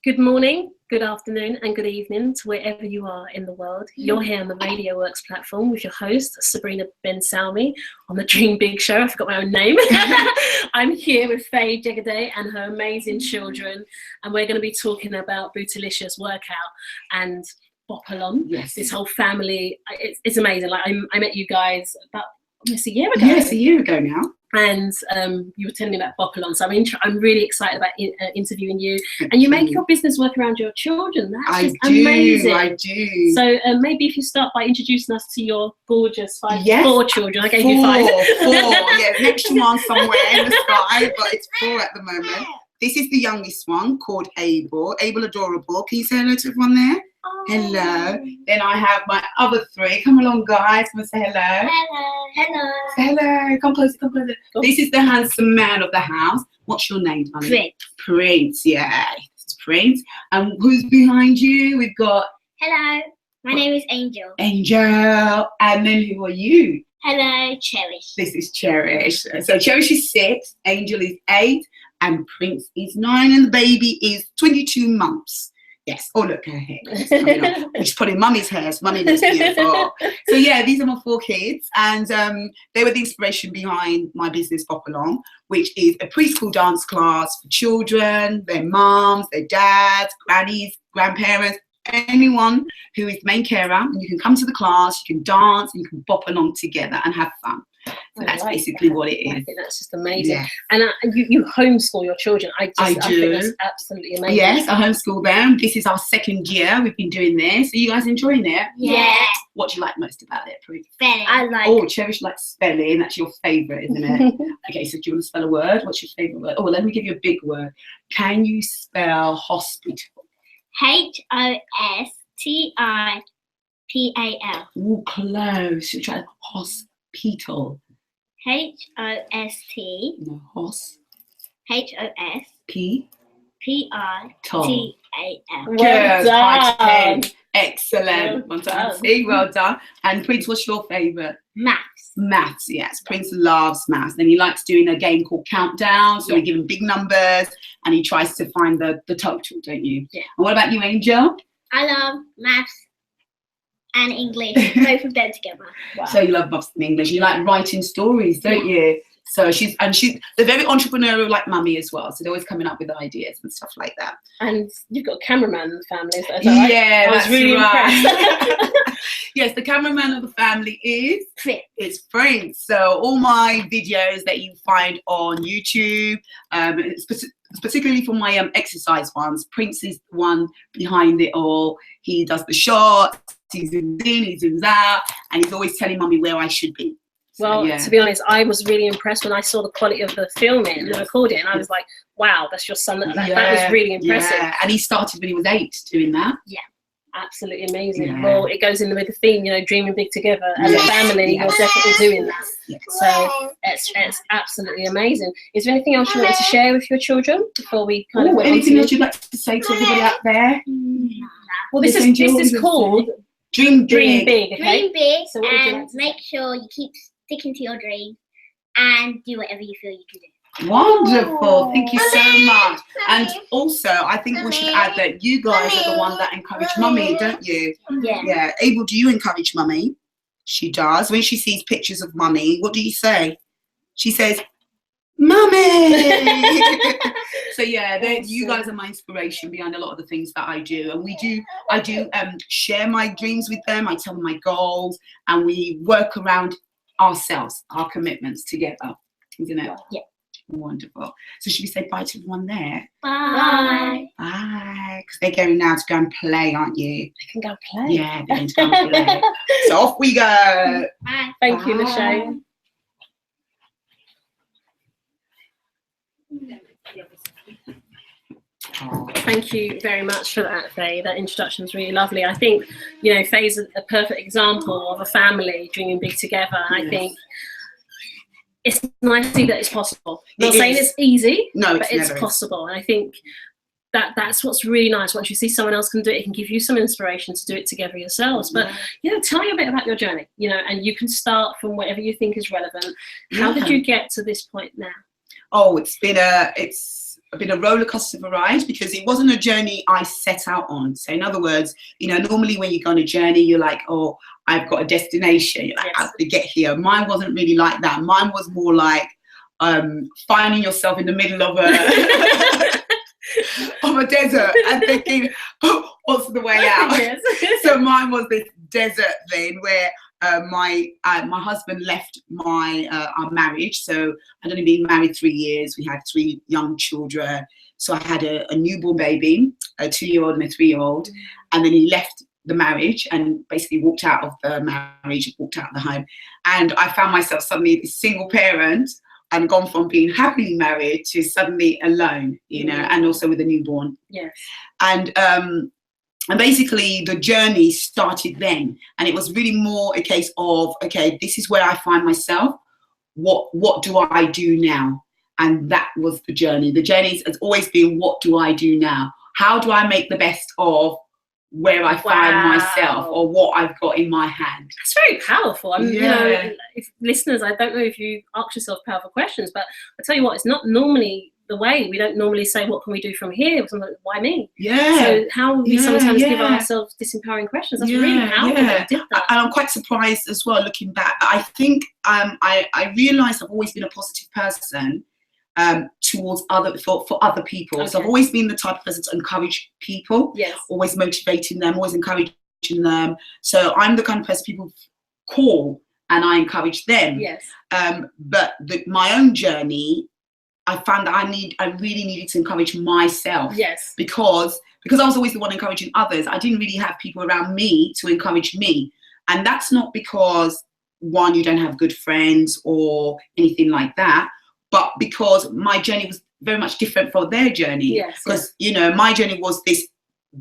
Good morning, good afternoon, and good evening to wherever you are in the world. You're here on the Radio Works platform with your host, Sabrina Ben Salmi, on the Dream Big show. I forgot my own name. I'm here with Faye Jagaday and her amazing children, and we're going to be talking about Bootylicious Workout and Bopalon. Yes. This whole family, it's amazing. Like I met you guys about almost a year ago. Yes, a year ago now. And you were telling me about Bopalon, so I'm really excited about interviewing you. And you make your business work around your children. That's just amazing. I do. So maybe if you start by introducing us to your gorgeous four children. I gave you five. Four. Yeah, next one somewhere in the sky, but it's 4 at the moment. This is the youngest one called Abel. Abel Adorable. Can you say hello to everyone there? Oh. Hello. Then I have my other 3. Come along, guys. Come and say hello. Hello. Say hello. Come closer. Come closer. Cool. This is the handsome man of the house. What's your name, honey? Prince. Prince. Yeah, this is Prince. And who's behind you? We've got. Hello. My name is Angel. Angel. And then who are you? Hello, Cherish. This is Cherish. So Cherish is 6, Angel is 8, and Prince is 9, and the baby is 22 months. Yes. Oh, look, her hair is coming up. She's putting mummy's hair. So mummy looks beautiful. So yeah, these are my 4 kids, and they were the inspiration behind my business, Bopalon, which is a preschool dance class for children, their mums, their dads, grannies, grandparents, anyone who is the main carer. And you can come to the class, you can dance, and you can bop along together and have fun. So that's basically what it is. I think that's just amazing. Yeah. And you homeschool your children. I think do. that's absolutely amazing. Yes, I homeschool them. This is our 2nd year we've been doing this. Are you guys enjoying it? Yeah. What do you like most about it, Prince? Spelling. I like. Oh, Cherish likes spelling. That's your favourite, isn't it? Okay, so do you want to spell a word? What's your favourite word? Oh, well, let me give you a big word. Can you spell hospital? HOSTIPAL. Ooh, close. You try hospital. HOST. No, hos. HOSPITAL. Well done. Excellent. Well done. See, well done. And Prince, what's your favourite? Maths. Maths, yes. Prince loves maths. And he likes doing a game called Countdown. So we give him big numbers and he tries to find the total, don't you? Yeah. And what about you, Angel? I love maths and English, both of them together. Wow. So you love maths and English. You like writing stories, don't you? So she's they're very entrepreneurial like mummy as well. So they're always coming up with ideas and stuff like that. And you've got a cameraman in the family, is that right? Yeah, I was really impressed. Yes, the cameraman of the family is Prince. It's Prince. So all my videos that you find on YouTube, particularly for my exercise ones, Prince is the one behind it all. He does the shots, he zooms in, he zooms out, and he's always telling mummy where I should be. Well, to be honest, I was really impressed when I saw the quality of the filming, the recording. I was like, wow, that's your son. That was really impressive. Yeah, and he started when he was 8 doing that. Yeah, absolutely amazing. Yeah. Well, it goes in with the theme, dreaming big together. As a family, you're definitely doing that. Yes. So it's absolutely amazing. Is there anything else you wanted to share with your children before we kind of went on anything to else you'd like to say to everybody out there? Well, this is called Dream Big. Big. Okay? Dream big, So what would you and like to make sure you keep sticking to your dream and do whatever you feel you can do. Wonderful. Thank you so much. And also, I think we should add that you guys are the one that encourage mummy, don't you? Yeah. Yeah. Abel, do you encourage mummy? She does. When she sees pictures of mummy, what do you say? She says, mummy. So yeah, you guys are my inspiration behind a lot of the things that I do. And I do share my dreams with them. I tell them my goals and we work around ourselves, our commitments together, isn't it? Yeah. Wonderful. So should we say bye to everyone there? Bye. Bye. Because they're going now to go and play, aren't you? They can go play. Yeah, they're going to go and play. So off we go. Bye. Thank you, Bye. Michelle. Thank you very much for that, Faye. That introduction was really lovely. I think, Faye's a perfect example of a family dreaming big together. And I think it's nice to see that it's possible. I'm not saying it's easy, but it's possible. And I think that's what's really nice. Once you see someone else can do it, it can give you some inspiration to do it together yourselves. But tell me a bit about your journey, and you can start from whatever you think is relevant. How did you get to this point now? Oh, been a roller coaster of a ride, because it wasn't a journey I set out on. So in other words, you know, normally when you go on a journey, you're like, oh, I've got a destination. You're like, how to get here? Mine wasn't really like that. Mine was more like finding yourself in the middle of a of a desert and thinking, oh, what's the way out? Yes. So mine was this desert thing where my husband left our marriage. So I'd only been married 3 years. We had 3 young children. So I had a newborn baby, a 2-year-old and a 3-year-old. And then he left the marriage and basically walked out of the marriage, walked out of the home. And I found myself suddenly a single parent and gone from being happily married to suddenly alone, you know, and also with a newborn. Yes. And basically the journey started then. And it was really more a case of, okay, this is where I find myself. What do I do now? And that was the journey. The journey has always been, what do I do now? How do I make the best of where I find myself or what I've got in my hand? That's very powerful. I mean, you know, if listeners, I don't know if you ask yourself powerful questions, but I tell you what, it's not normally the way. We don't normally say, what can we do from here? Like, why me? Yeah. So how we sometimes give ourselves disempowering questions. That's really powerful that you did that. And I'm quite surprised as well, looking back. I think I realised I've always been a positive person towards for other people. Okay. So I've always been the type of person to encourage people. Yes. Always motivating them, always encouraging them. So I'm the kind of person people call and I encourage them. Yes. But my own journey, I found that I really needed to encourage myself. Yes. Because I was always the one encouraging others, I didn't really have people around me to encourage me. And that's not because, one, you don't have good friends or anything like that, but because my journey was very much different from their journey. Yes. Because, you know, my journey was this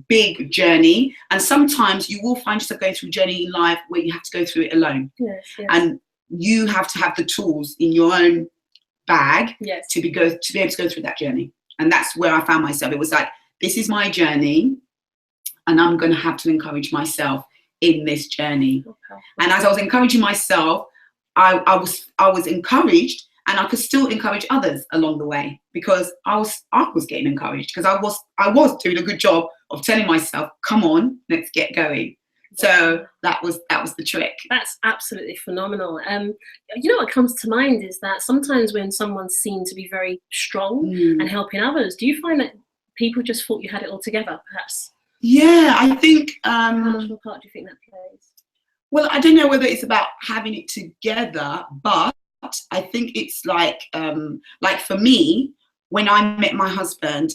big journey. And sometimes you will find yourself going through a journey in life where you have to go through it alone. Yes, yes. And you have to have the tools in your own bag to be able to go through that journey. And that's where I found myself. It was like, this is my journey and I'm going to have to encourage myself in this journey. Okay. And as I was encouraging myself, I was encouraged, and I could still encourage others along the way, because I was getting encouraged, because I was doing a good job of telling myself, come on, let's get going. So that was the trick. That's absolutely phenomenal. You know what comes to mind is that sometimes when someone seemed to be very strong and helping others, do you find that people just thought you had it all together, perhaps? Yeah, I think. How much of a part do you think that plays? Well, I don't know whether it's about having it together, but I think it's like for me, when I met my husband,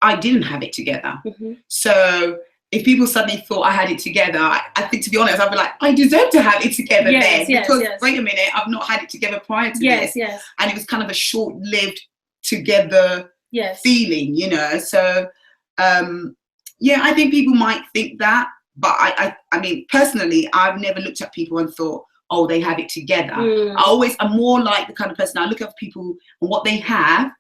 I didn't have it together. Mm-hmm. So if people suddenly thought I had it together, I think, to be honest, I'd be like, I deserve to have it together then. Because wait a minute, I've not had it together prior to this. Yes. And it was kind of a short-lived together feeling, you know. So I think people might think that, but I mean, personally, I've never looked at people and thought, oh, they have it together. I'm more like the kind of person, I look at people and what they have,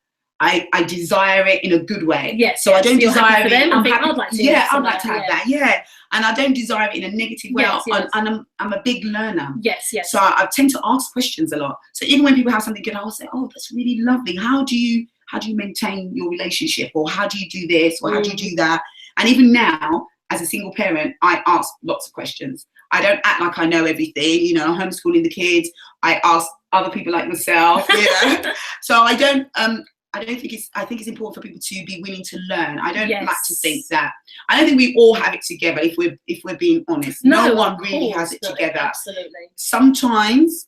I desire it in a good way. Yes. So I don't desire it. I'd like to. Yeah, I'd like to have that. Yeah. And I don't desire it in a negative way. And I'm a big learner. Yes. So I tend to ask questions a lot. So even when people have something good, I'll say, oh, that's really lovely. How do you maintain your relationship? Or how do you do this? Or how do you do that? And even now, as a single parent, I ask lots of questions. I don't act like I know everything, you know, homeschooling the kids. I ask other people like myself, you know. So I think it's important for people to be willing to learn. I don't like to think that. I don't think we all have it together, if we're being honest. No one really has it together. Absolutely. Sometimes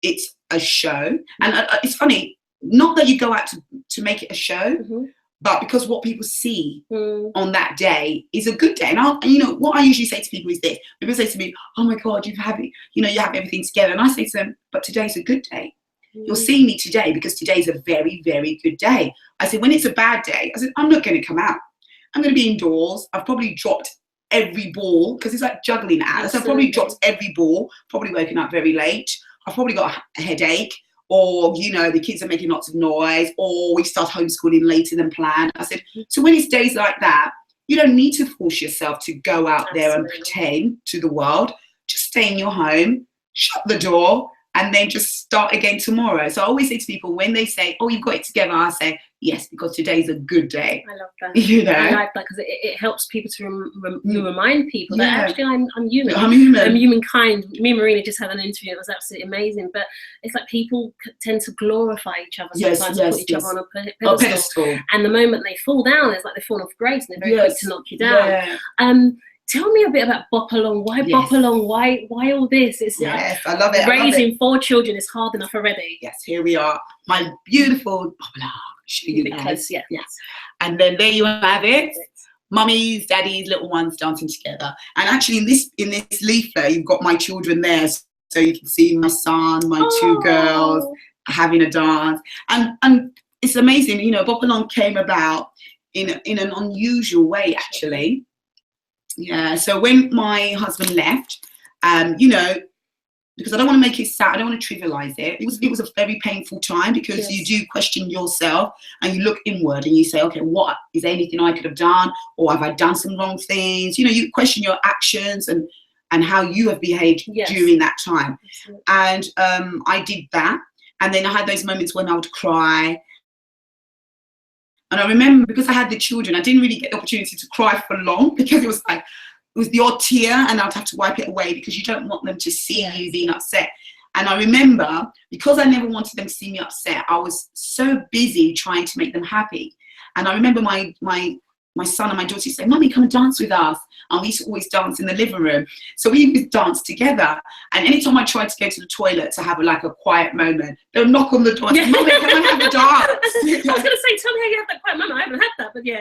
it's a show, and it's funny. Not that you go out to make it a show, but because what people see on that day is a good day. And you know what I usually say to people is this: people say to me, "Oh my God, you have everything together," and I say to them, "But today's a good day. You're seeing me today because today's a very, very good day." I said, when it's a bad day, I said, I'm not going to come out. I'm going to be indoors. I've probably dropped every ball, because it's like juggling act. I've probably dropped every ball, probably woken up very late. I've probably got a headache, or, you know, the kids are making lots of noise, or we start homeschooling later than planned. I said, so when it's days like that, you don't need to force yourself to go out there and pretend to the world. Just stay in your home, shut the door, and then just start again tomorrow. So I always say to people when they say, "Oh, you've got it together," I say, "Yes, because today's a good day." I love that. You know, I like that because it helps people to remind people that actually I'm human. I'm human. I'm humankind. Me and Marina just had an interview. It was absolutely amazing. But it's like people tend to glorify each other sometimes, and put each other on a pedestal. And the moment they fall down, it's like they've fallen off grace, and they're very quick to knock you down. Tell me a bit about Bop Along. Why Bop Along? Why all this? It's I love it. Raising 4 children is hard enough already. Yes, here we are. My beautiful Bop Along. Show you guys. Yes. And then there you have it. Mummies, daddies, little ones dancing together. And actually in this leaflet, you've got my children there. So you can see my son, my 2 girls having a dance. And it's amazing, you know, Bop Along came about in an unusual way, actually. Yeah, so when my husband left, you know, because I don't want to make it sad, I don't want to trivialize it. It was a very painful time because you do question yourself and you look inward and you say, okay, what is there anything I could have done, or have I done some wrong things? You know, you question your actions and how you have behaved during that time. Absolutely. And I did that, and then I had those moments when I would cry. And I remember, because I had the children, I didn't really get the opportunity to cry for long, because it was the odd tear and I'd have to wipe it away because you don't want them to see you being upset. And I remember, because I never wanted them to see me upset, I was so busy trying to make them happy. And I remember my son and my daughter used to say, "Mummy, come and dance with us." And we used to always dance in the living room. So we would dance together. And anytime I tried to go to the toilet to have a quiet moment, they'll knock on the door and say, "Mummy, come and have a dance." I was going to say, tell me how you have that quiet moment. I haven't had that, but yeah.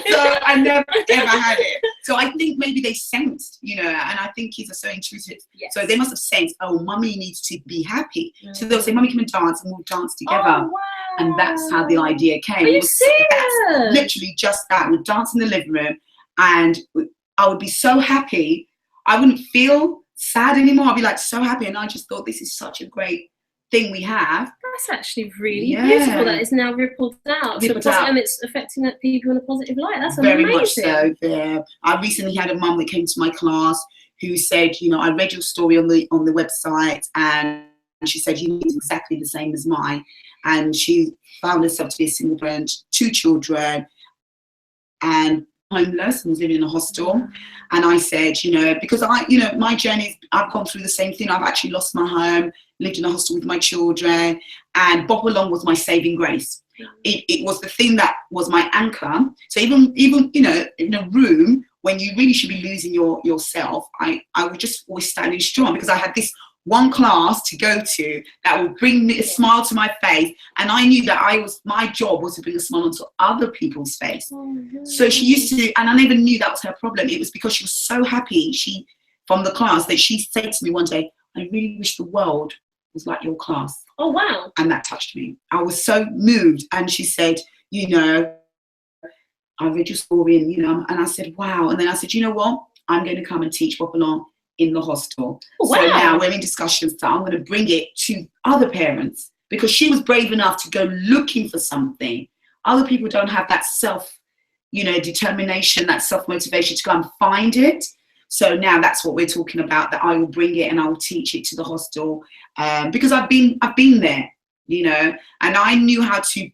So I never ever had it. So I think maybe they sensed, you know, and I think kids are so intuitive. Yes. So they must have sensed, oh, Mummy needs to be happy. So they'll say, "Mummy, come and dance," and we'll dance together. Oh, wow. And that's how the idea came. Are you serious? Literally just that. We'd dance in the living room, and I would be so happy. I wouldn't feel sad anymore. I'd be so happy. And I just thought, this is such a great thing we have. That's actually really beautiful. That is now rippled out. And it's affecting people in a positive light. That's very amazing. Much so. Yeah. I recently had a mum that came to my class who said, you know, I read your story on the website, and she said, "You need exactly the same as mine." And she found herself to be a single parent, 2 children, and homeless, and was living in a hostel. And I said, you know, because my journey, I've gone through the same thing. I've actually lost my home, lived in a hostel with my children, and Bop Along was my saving grace. It was the thing that was my anchor. So even you know, in a room when you really should be losing yourself, I was just always standing strong, because I had this one class to go to that would bring me a smile to my face, and I knew that my job was to bring a smile onto other people's face. So she used to, and I never knew that was her problem. It was because she was so happy from the class that she said to me one day, "I really wish the world was like your class." Oh wow. And that touched me. I was so moved. And she said, you know, "I read your story," and you know, and I said, "Wow." And then I said, "You know what? I'm going to come and teach Bop Along in the hostel." Oh, wow. So now we're in discussions that I'm going to bring it to other parents, because she was brave enough to go looking for something. Other people don't have that determination, that self-motivation to go and find it. So now that's what we're talking about, that I will bring it and I will teach it to the hostel, because I've been there, you know, and I knew how to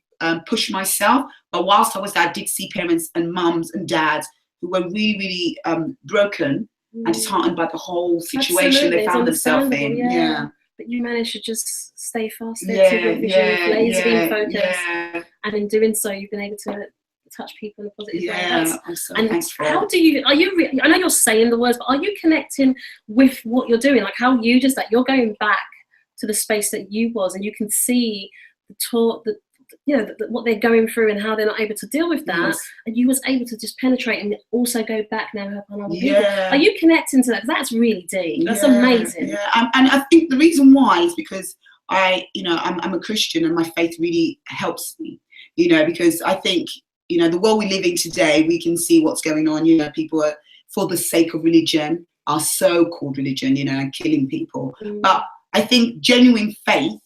push myself. But whilst I was there, I did see parents and mums and dads who were really, really broken and disheartened by the whole situation they found themselves in. Yeah. But you managed to just stay fast there, to your vision, laser focus, and in doing so, you've been able to touch people in a positive way. I'm so and thankful. How do you? I know you're saying the words, but are you connecting with what you're doing? Like how you just you're going back to the space that you was, and you can see what they're going through and how they're not able to deal with that, and you was able to just penetrate and also go back now and help on other people. Are you connecting to that? That's really deep. That's amazing. Yeah, and I think the reason why is because I'm a Christian, and my faith really helps me. You know, because I think, you know, the world we live in today, we can see what's going on. You know, people are, for the sake of religion, our so-called religion, you know, and killing people. But I think genuine faith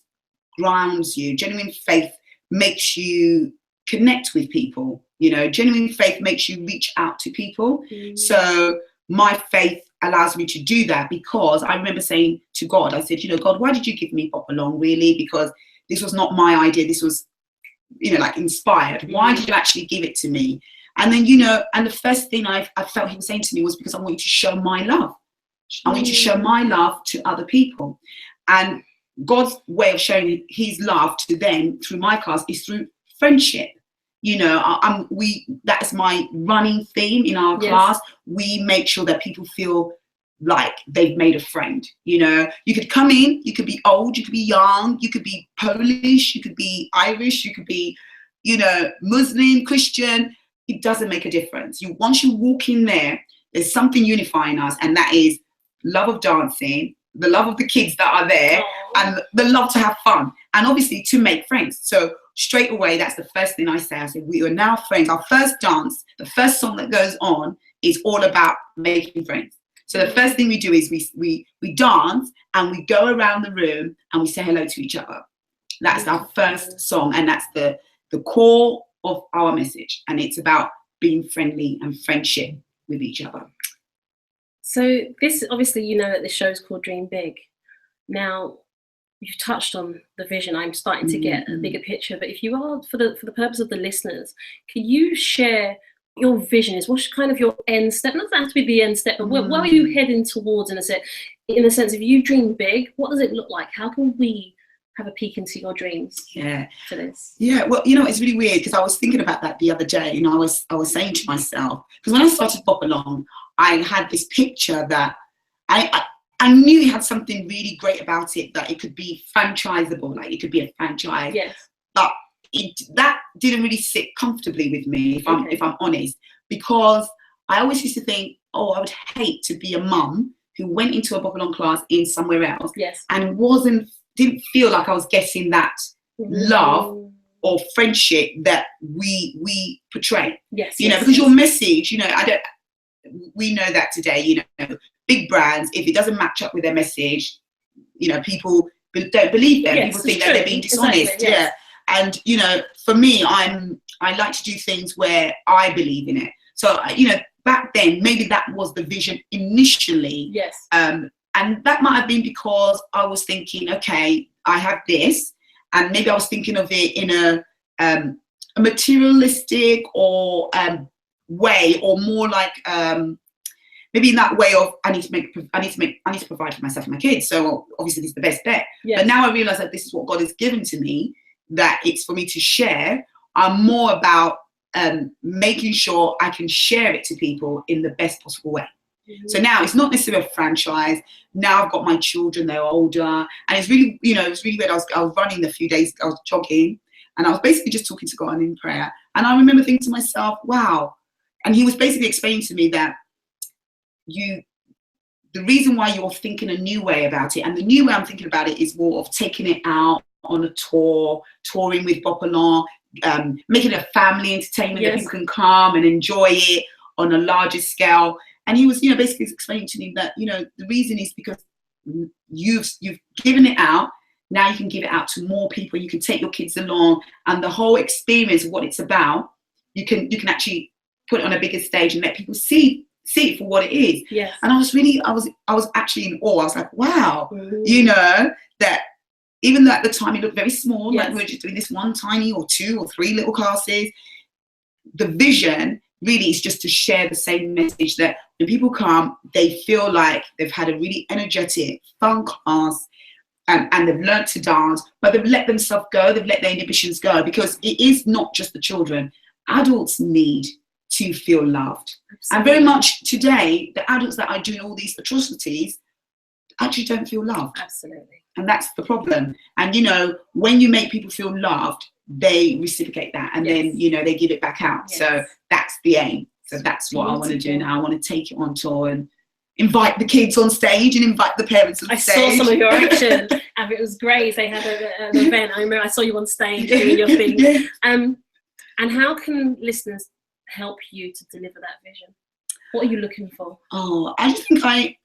grounds you. Genuine faith makes you connect with people. You know, genuine faith makes you reach out to people. So my faith allows me to do that, because I remember saying to God, I said, you know, God, why did you give me Pop Along, really? Because this was not my idea. This was, you know, like inspired. Why did you actually give it to me? And then, you know, and the first thing I felt he was saying to me was, because I want you to show my love. I want you to show my love to other people. And God's way of showing his love to them through my class is through friendship. You know, that's my running theme in our class. We make sure that people feel like they've made a friend. You know, you could come in, you could be old, you could be young, you could be Polish, you could be Irish, you could be, you know, Muslim, Christian. It doesn't make a difference. Once you walk in there, there's something unifying us, and that is love of dancing, the love of the kids that are there, and the love to have fun, and obviously to make friends. So straight away, that's the first thing I say. I say, we are now friends. Our first dance, the first song that goes on is all about making friends. So the first thing we do is we dance, and we go around the room and we say hello to each other. That's our first song, and that's the core of our message. And it's about being friendly and friendship with each other. So this, obviously, you know that this show is called Dream Big. Now, you've touched on the vision. I'm starting to get a bigger picture. But if you are, for the purpose of the listeners, can you share your vision? Is what's kind of your end step? Not that has to be the end step, but what are you heading towards? In a sense, if you dream big, what does it look like? How can we have a peek into your dreams? For this. Yeah. Well, you know, it's really weird, because I was thinking about that the other day. You know, I was saying to myself, because when I started Pop Along, I had this picture that I knew it had something really great about it, that it could be franchisable, like it could be a franchise. Yes. But that didn't really sit comfortably with me, if I'm honest, because I always used to think, oh, I would hate to be a mum who went into a Pop Along class in somewhere else, and didn't feel like I was getting that love or friendship that we portray. You know, because your message, you know, we know that today, you know, big brands, if it doesn't match up with their message, you know, people don't believe them. People think that they're being dishonest. Exactly, And, you know, for me, I like to do things where I believe in it. So, you know, back then, maybe that was the vision initially. And that might have been because I was thinking, okay, I have this, and maybe I was thinking of it in a materialistic or way, or more like maybe in that way of I need to provide for myself and my kids. So obviously this is the best bet. But now I realize that this is what God has given to me, that it's for me to share. I'm more about making sure I can share it to people in the best possible way. So now it's not necessarily a franchise. Now I've got my children, they're older, and it's really, you know, it's really weird. I was running a few days, I was jogging, and I was basically just talking to God in prayer. And I remember thinking to myself, wow. And he was basically explaining to me that the reason why you're thinking a new way about it, and the new way I'm thinking about it is more of taking it out on a tour, touring with Pop Along, making it a family entertainment that people can come and enjoy it on a larger scale. And he was, you know, basically explaining to me that, you know, the reason is because you've given it out. Now you can give it out to more people. You can take your kids along, and the whole experience of what it's about, you can actually put it on a bigger stage and let people see it for what it is. And I was actually in awe. I was like, wow, you know, that even though at the time it looked very small, like we were just doing this one tiny or 2 or 3 little classes, the vision really is just to share the same message, that when people come, they feel like they've had a really energetic, fun class, and they've learned to dance, but they've let themselves go, they've let their inhibitions go, because it is not just the children. Adults need to feel loved. And very much today, the adults that are doing all these atrocities actually don't feel loved. And that's the problem. And, you know, when you make people feel loved, they reciprocate that, and then, you know, they give it back out. So that's the aim. So that's what I want to do now. I want to take it on tour and invite the kids on stage and invite the parents on stage. I saw some of your action, and it was great. They had an event. I remember I saw you on stage doing your thing. And how can listeners help you to deliver that vision? What are you looking for? Oh, I just think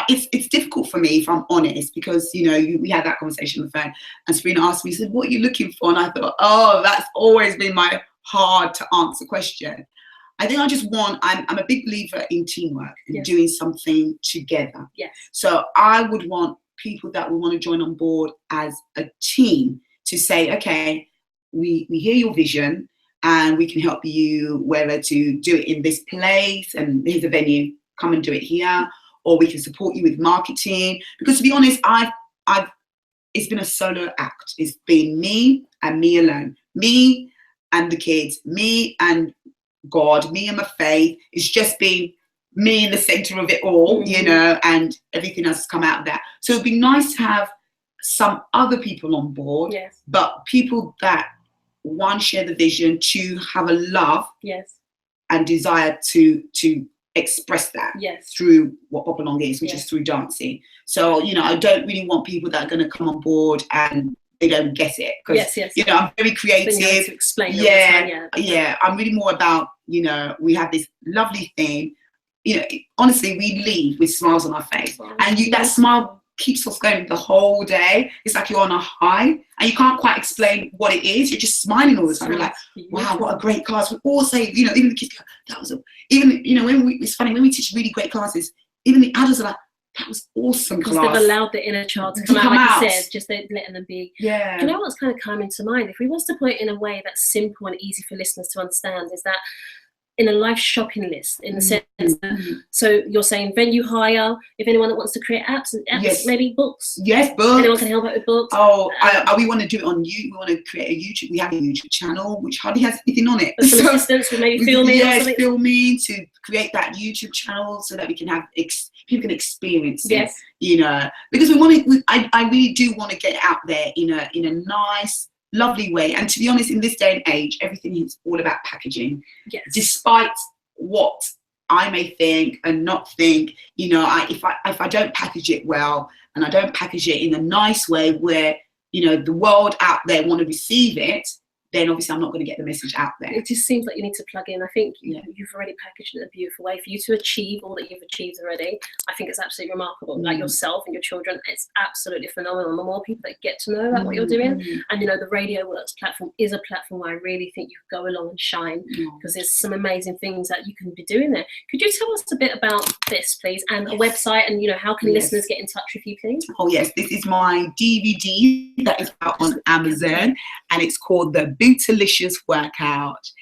it's difficult for me, if I'm honest, because, you know, we had that conversation on the phone, and Sabrina asked me, said, what are you looking for? And I thought, oh, that's always been my hard to answer question. I think I just want, I'm a big believer in teamwork and Yes. doing something together. Yes. So I would want people that will want to join on board as a team to say, okay, we hear your vision and we can help you, whether to do it in this place and here's a venue, come and do it here, or we can support you with marketing. Because to be honest, it's been a solo act. It's been me and me alone, me and the kids, me and God, me and my faith. It's just been me in the center of it all, you know, and everything else has come out of that. So it'd be nice to have some other people on board, Yes. but people that, one, share the vision, two, have a love Yes. and desire to express that Yes. through what Popalong is, which Yes. is through dancing. So, you know, I don't really want people that are going to come on board and they don't get it. Because, Yes. you know, I'm very creative. Then you have to explain all the Yeah, time, yeah. I'm really more about, you know, we have this lovely thing. You know, honestly, we leave with smiles on our face. Wow. And that smile keeps us going the whole day. It's like you're on a high and you can't quite explain what it is. You're just smiling all the time. You're like, wow, what a great class. We all say, you know, even the kids go, that was even, you know, it's funny, when we teach really great classes, even the adults are like, that was awesome because class. they've allowed the inner child to come out, like you said, just letting them be. Yeah. Do you know what's kind of coming to mind? If we was to put it in a way that's simple and easy for listeners to understand, is that in a life shopping list, in the sense that, so you're saying venue hire, if anyone that wants to create apps, Yes. maybe books. Yes, books. Anyone can help out with books. Oh, we want to do it on YouTube. We want to create a YouTube. We have a YouTube channel which hardly has anything on it. With some assistance with maybe filming or Yes, something. filming to create that YouTube channel so that we can have people can experience it. Yes. You know, because we want to. I really do want to get it out there in a nice, lovely way. And to be honest, in this day and age, everything is all about packaging. Yes. Despite what I may think and not think, you know, if I don't package it well and I don't package it in a nice way where, you know, the world out there want to receive it, then obviously I'm not going to get the message out there. It just seems like you need to plug in. I think Yeah. you've already packaged it in a beautiful way. For you to achieve all that you've achieved already, I think it's absolutely remarkable. Like yourself and your children, it's absolutely phenomenal. The more people that get to know about what you're doing, and you know, the Radio Works platform is a platform where I really think you could go along and shine, because there's some amazing things that you can be doing there. Could you tell us a bit about this, please, and a website, and you know, how can listeners get in touch with you, please? Oh yes, this is my DVD that is out on Amazon, and it's called the Bootylicious Workout,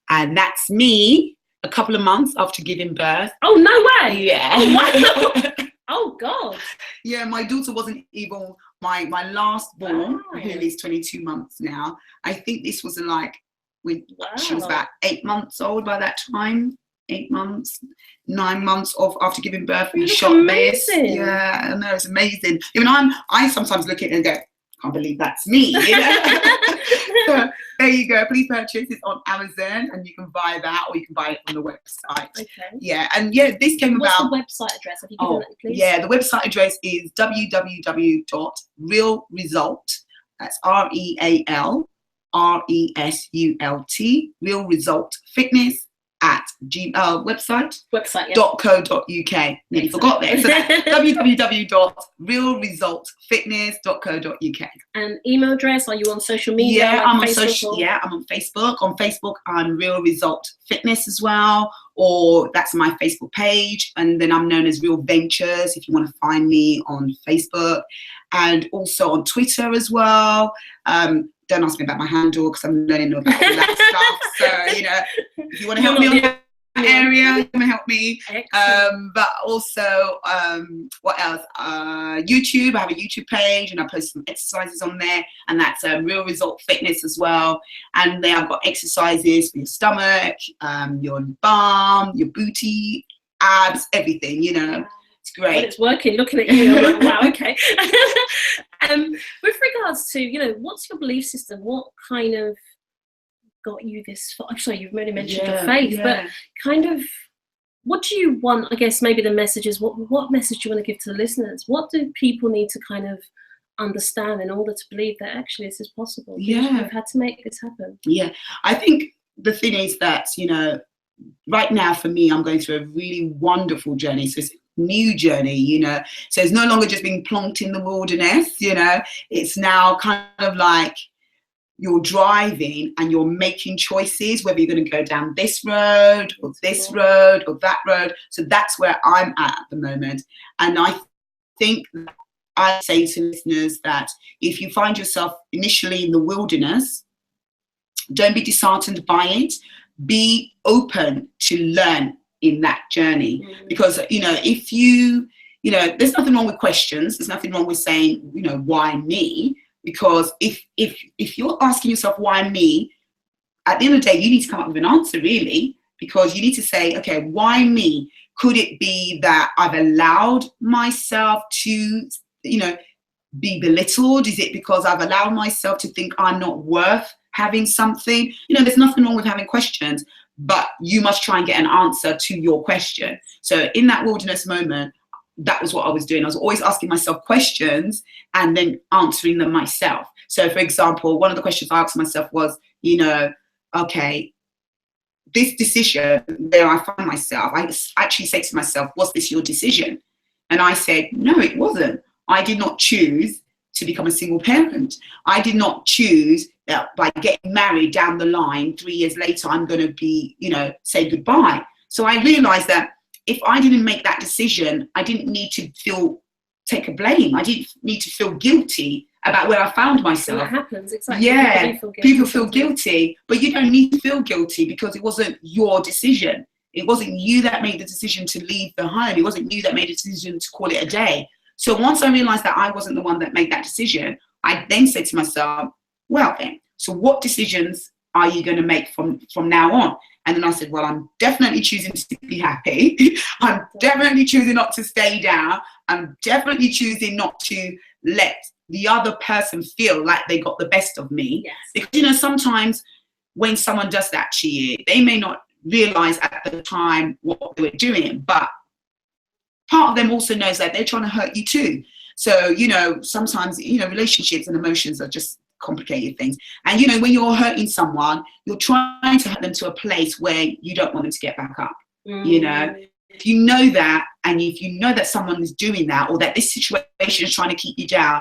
and that's me a couple of months after giving birth. Oh, no way! Yeah. Oh, wow. Oh God. Yeah, my daughter wasn't even my last born, Wow. who is 22 months now. I think this was like when she was Wow. about 8 months old by that time. 8 months, 9 months of after giving birth, we That's shot this. amazing. Yeah, I know, it's amazing. Even I sometimes look at it and go, can't believe that's me. You know? So, there you go. Please purchase it on Amazon, and you can buy that, or you can buy it on the website. Okay. Yeah, and yeah, this came What's about. the website address? Have you given that, please? Yeah, the website address is www.realresult. That's REALRESULT. Real Result Fitness at website. Website. Yeah. .co.uk. Nearly forgot there. So that's www.realresultfitness.co.uk. And email address? Are you on social media? Yeah, like I'm on Facebook social. or- Yeah, I'm on Facebook. On Facebook, I'm Real Result Fitness as well, or that's my Facebook page. And then I'm known as Real Ventures if you want to find me on Facebook, and also on Twitter as well. Don't ask me about my handle because I'm learning about all that stuff. So you know, if you want to help me on that area, you can help me. Excellent. But also, what else? YouTube. I have a YouTube page, and I post some exercises on there, and that's Real Result Fitness as well. And there I've got exercises for your stomach, your bum, your booty, abs, everything. You know, it's But great. it's working. Looking at you, I'm like, wow, okay. With regards to, you know, what's your belief system? What kind of got you this far? I'm sorry, you've already mentioned your faith, but kind of, what do you want? I guess maybe the message is, what message do you want to give to the listeners? What do people need to kind of understand in order to believe that actually this is possible? Yeah. You've had to make this happen. Yeah, I think the thing is that, you know, right now for me, I'm going through a really wonderful journey. So it's a new journey, you know. So it's no longer just being plonked in the wilderness, you know. It's now kind of like you're driving and you're making choices, whether you're going to go down this road or this road or that road. So that's where I'm at the moment. And I think I say to listeners that if you find yourself initially in the wilderness, don't be disheartened by it. Be open to learn in that journey. Because, if there's nothing wrong with questions. There's nothing wrong with saying, why me? Because if you're asking yourself, why me? At the end of the day, you need to come up with an answer, really, because you need to say, okay, why me? Could it be that I've allowed myself to, be belittled? Is it because I've allowed myself to think I'm not worth having something? There's nothing wrong with having questions, but you must try and get an answer to your question. So in that wilderness moment, that was what I was doing. I was always asking myself questions and then answering them myself. So, for example, one of the questions I asked myself was, okay, this decision where I find myself, I actually say to myself, was this your decision? And I said, no, it wasn't. I did not choose to become a single parent. I did not choose that by getting married down the line, 3 years later, I'm going to be, say goodbye. So I realized that if I didn't make that decision, I didn't need to take a blame. I didn't need to feel guilty about where I found myself. That happens, exactly. Yeah, people feel guilty, but you don't need to feel guilty because it wasn't your decision. It wasn't you that made the decision to leave the home. It wasn't you that made the decision to call it a day. So once I realized that I wasn't the one that made that decision, I then said to myself, well then, so what decisions are you going to make from now on? And then I said, well, I'm definitely choosing to be happy. I'm definitely choosing not to stay down. I'm definitely choosing not to let the other person feel like they got the best of me. Yes. Because, sometimes when someone does that to you, they may not realize at the time what they were doing, but part of them also knows that they're trying to hurt you too. So, sometimes, relationships and emotions are just complicated things. And, when you're hurting someone, you're trying to hurt them to a place where you don't want them to get back up. If you know that, and if you know that someone is doing that, or that this situation is trying to keep you down,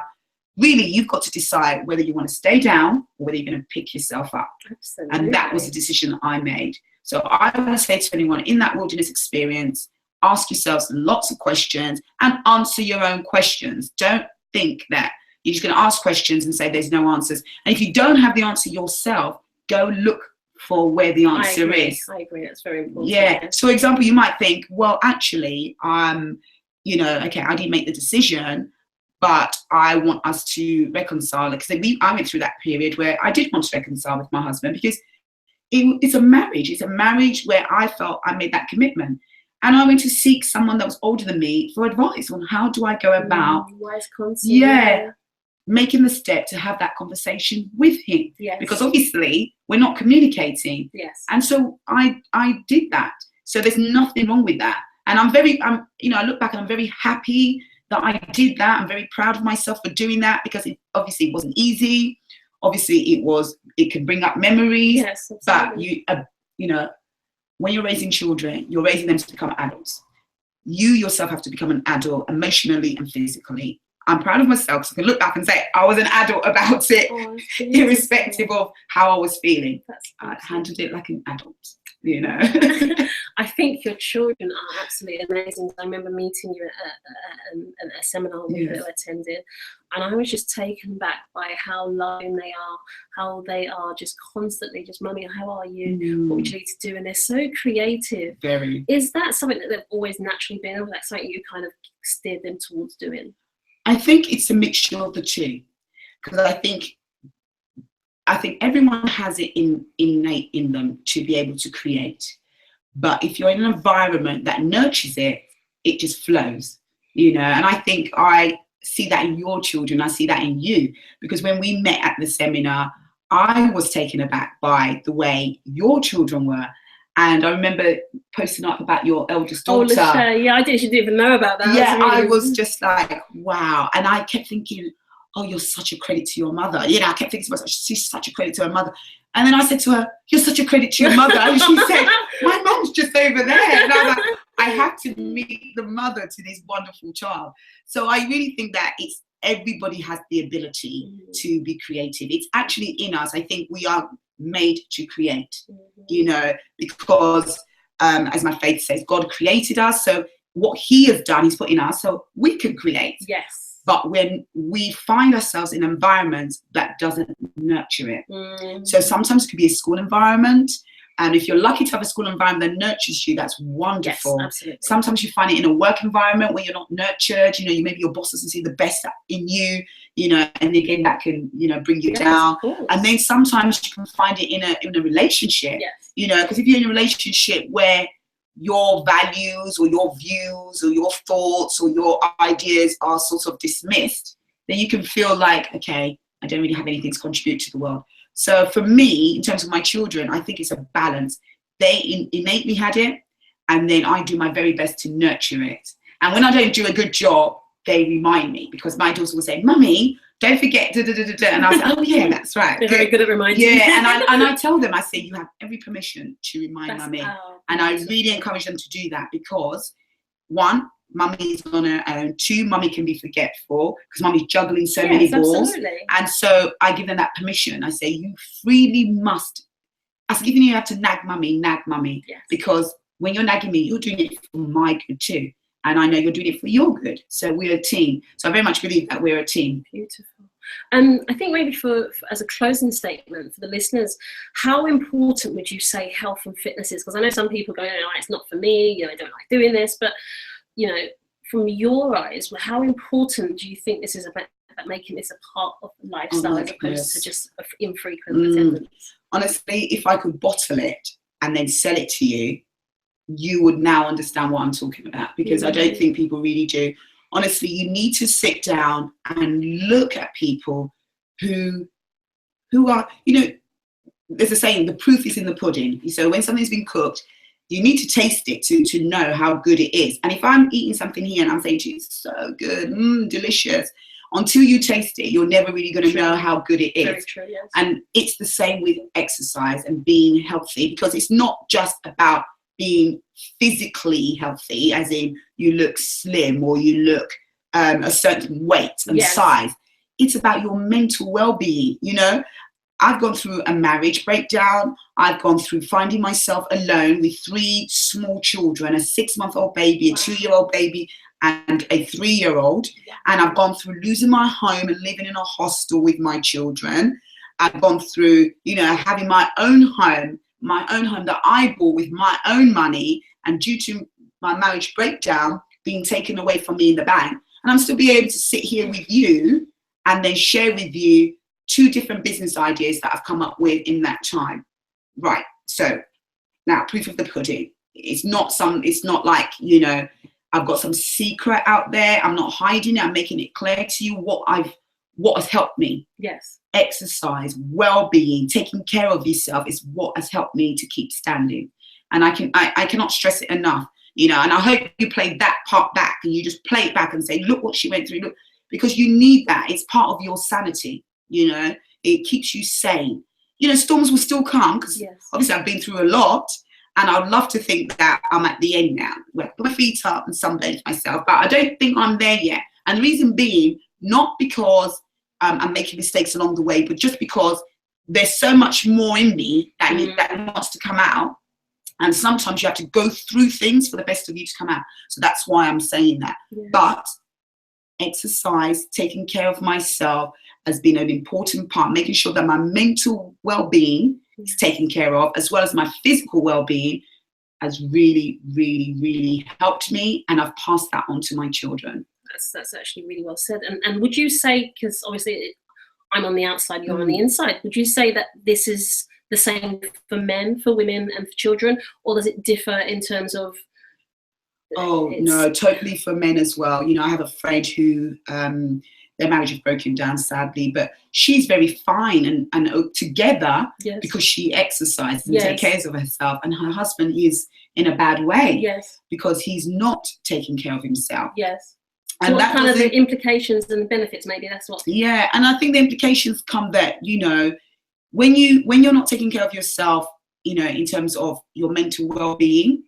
really, you've got to decide whether you want to stay down or whether you're going to pick yourself up. Absolutely. And that was the decision that I made. So I want to say to anyone in that wilderness experience, ask yourselves lots of questions and answer your own questions. Don't think that you're just going to ask questions and say there's no answers. And if you don't have the answer yourself, go look for where the answer is. I agree. That's very important. Yeah. So, for example, you might think, well, actually, okay, I didn't make the decision, but I want us to reconcile. Because I went through that period where I did want to reconcile with my husband because it's a marriage. It's a marriage where I felt I made that commitment. And I went to seek someone that was older than me for advice on how do I go about wise counsel. Making the step to have that conversation with him. Yes. Because obviously we're not communicating. Yes. And so I did that. So there's nothing wrong with that. And I look back and I'm very happy that I did that. I'm very proud of myself for doing that because it obviously wasn't easy. Obviously it can bring up memories. Yes, absolutely. But when you're raising children, you're raising them to become adults. You yourself have to become an adult emotionally and physically. I'm proud of myself because I can look back and say I was an adult about it, irrespective of how I was feeling. I handled it like an adult, I think your children are absolutely amazing. I remember meeting you at a seminar we attended, and I was just taken back by how loving they are, how they are just constantly just, Mummy, how are you? What would you need to do? And they're so creative. Very. Is that something that they've always naturally been, or that's something you kind of steered them towards doing? I think it's a mixture of the two, because I think everyone has it innate in them to be able to create. But if you're in an environment that nurtures it, it just flows, And I think I see that in your children. I see that in you, because when we met at the seminar, I was taken aback by the way your children were. And I remember posting up about your eldest daughter. Yeah, I didn't even know about that. Yeah, I was just like, wow. And I kept thinking, oh, you're such a credit to your mother. I kept thinking to myself, she's such a credit to her mother. And then I said to her, you're such a credit to your mother. And she said, my mom's just over there. And I was like, I have to meet the mother to this wonderful child. So I really think that it's everybody has the ability to be creative. It's actually in us. I think we are made to create, you know, because as my faith says, God created us. So what he has done, he's put in us so we can create. Yes. But when we find ourselves in environments that doesn't nurture it. So sometimes it could be a school environment. And if you're lucky to have a school environment that nurtures you, that's wonderful. Yes, absolutely. Sometimes you find it in a work environment where you're not nurtured. You know, maybe your boss doesn't see the best in you, you know, and again, that can, you know, bring you down. And then sometimes you can find it in a relationship, you know, because if you're in a relationship where your values or your views or your thoughts or your ideas are sort of dismissed, then you can feel like, okay, I don't really have anything to contribute to the world. So for me, in terms of my children, I think it's a balance. They innately had it, and then I do my very best to nurture it. And when I don't do a good job, they remind me, because my daughter will say, "Mummy, don't forget da da da da da," and I say, "Oh yeah, that's right." They're very good at reminding. Yeah, and I tell them, I say, you have every permission to remind Mummy, and I really encourage them to do that, because one, Mummy's gonna own. Two, Mummy can be forgetful because Mummy's juggling so many balls. Absolutely. And so I give them that permission. I say, you freely must. I said, even you have to nag Mummy, Yes. because when you're nagging me, you're doing it for my good too. And I know you're doing it for your good. So we're a team. So I very much believe that we're a team. Beautiful. I think maybe for as a closing statement for the listeners, how important would you say health and fitness is? Because I know some people go, "No, it's not for me. You know, I don't like doing this." But you know, from your eyes, how important do you think this is about making this a part of lifestyle as opposed to just infrequent attendance? Honestly, if I could bottle it and then sell it to you, you would now understand what I'm talking about, because I don't think people really do. Honestly, you need to sit down and look at people who are, you know, there's a saying, the proof is in the pudding. So when something's been cooked, you need to taste it to know how good it is. And if I'm eating something here and I'm saying to you, it's so good, delicious, until you taste it, you're never really going to know how good it is. Very true, yes. And it's the same with exercise and being healthy, because it's not just about being physically healthy, as in you look slim or you look a certain weight and size. It's about your mental well-being, you know. I've gone through a marriage breakdown. I've gone through finding myself alone with 3 small children, a 6-month-old baby, a 2-year-old baby, and a 3-year-old. And I've gone through losing my home and living in a hostel with my children. I've gone through, you know, having my own home that I bought with my own money, and due to my marriage breakdown being taken away from me in the bank. And I'm still being able to sit here with you and then share with you 2 different business ideas that I've come up with in that time. Right. So now, proof of the pudding. It's not like, you know, I've got some secret out there. I'm not hiding it. I'm making it clear to you what has helped me. Yes. Exercise, well-being, taking care of yourself is what has helped me to keep standing. And I cannot stress it enough, you know, and I hope you play that part back and you just play it back and say, look what she went through, look, because you need that. It's part of your sanity, you know, it keeps you sane. You know, storms will still come, because obviously I've been through a lot, and I'd love to think that I'm at the end now, where I put my feet up and sunbathe myself, but I don't think I'm there yet. And the reason being, not because I'm making mistakes along the way, but just because there's so much more in me that wants to come out. And sometimes you have to go through things for the best of you to come out. So that's why I'm saying that. Yeah. But exercise, taking care of myself has been an important part, making sure that my mental well-being is taken care of, as well as my physical well-being, has really, really, really helped me. And I've passed that on to my children. That's actually really well said. And would you say, because obviously I'm on the outside, you're on the inside, would you say that this is the same for men, for women, and for children, or does it differ in terms of? Oh no, totally for men as well. You know, I have a friend who their marriage has broken down sadly, but she's very fine and together because she exercises and takes care of herself, and her husband is in a bad way because he's not taking care of himself. Yes. And so what kind of the implications and the benefits, maybe that's what. Yeah, and I think the implications come that, you know, when you're not taking care of yourself, you know, in terms of your mental well-being,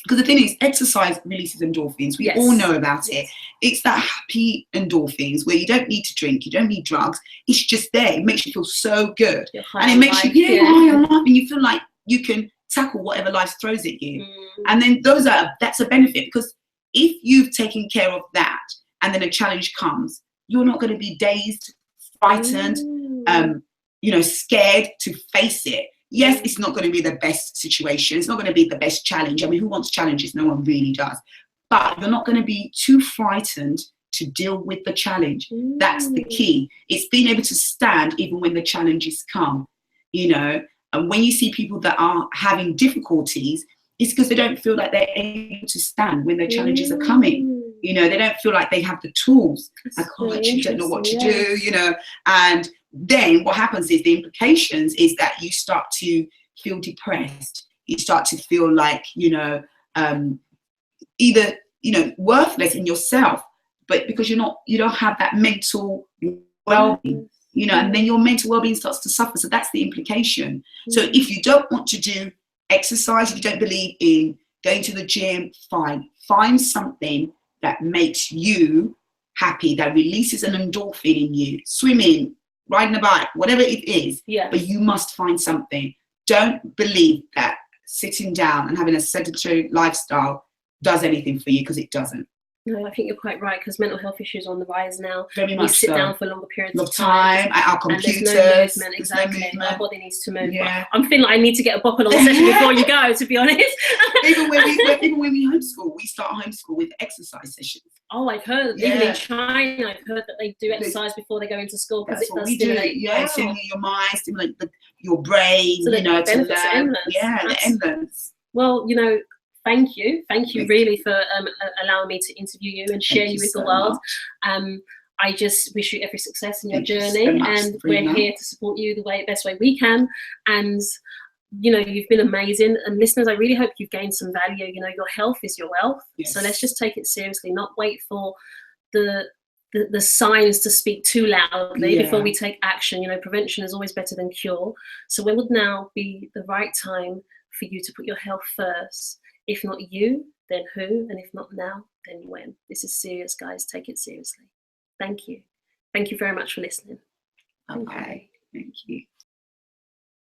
Because the thing is, exercise releases endorphins. We Yes. all know about it. Yes. It's that happy endorphins where you don't need to drink, you don't need drugs. It's just there. It makes you feel so good. You're high And it on makes you, life, you're high on life, and you feel like you can tackle whatever life throws at you. And then that's a benefit, because if you've taken care of that and then a challenge comes, you're not going to be dazed, frightened, scared to face it. Yes, it's not going to be the best situation. It's not going to be the best challenge. I mean, who wants challenges? No one really does. But you're not going to be too frightened to deal with the challenge. That's the key. It's being able to stand even when the challenges come, And when you see people that are having difficulties, it's because they don't feel like they're able to stand when the challenges are coming. They don't feel like they have the tools. Like, I actually don't know what to do, And then what happens is, the implications is that you start to feel depressed. You start to feel like, either, worthless in yourself, but because you don't have that mental well-being, and then your mental well-being starts to suffer. So that's the implication. So if you don't want to do exercise, if you don't believe in going to the gym, fine. Find something that makes you happy, that releases an endorphin in you. Swimming, riding a bike, whatever it is. Yeah. But you must find something. Don't believe that sitting down and having a sedentary lifestyle does anything for you, because it doesn't. No, I think you're quite right, because mental health issues are on the rise now. Very We much sit so. down for longer periods Lot of time. at our And computers. there's no movement, There's exactly. no movement. Our body needs to move. Yeah. But I'm feeling like I need to get a bop along session before you go, to be honest. even when we homeschool, we start homeschool with exercise sessions. Oh, I've heard, even in China, I've heard that they do exercise before they go into school, because it does stimulate. Yeah, stimulate your mind, stimulate your brain, So the to benefits are learn. endless. Yeah, they're endless. Well, thank you really for allowing me to interview you and share you with the world. I just wish you every success in your journey, and we're here to support you the best way we can. And you've been amazing. And listeners, I really hope you've gained some value. Your health is your wealth. Yes. So let's just take it seriously, not wait for the signs to speak too loudly before we take action. Prevention is always better than cure. So when would now be the right time for you to put your health first? If not you, then who? And if not now, then when? This is serious, guys. Take it seriously. Thank you. Thank you very much for listening. Okay. Thank you.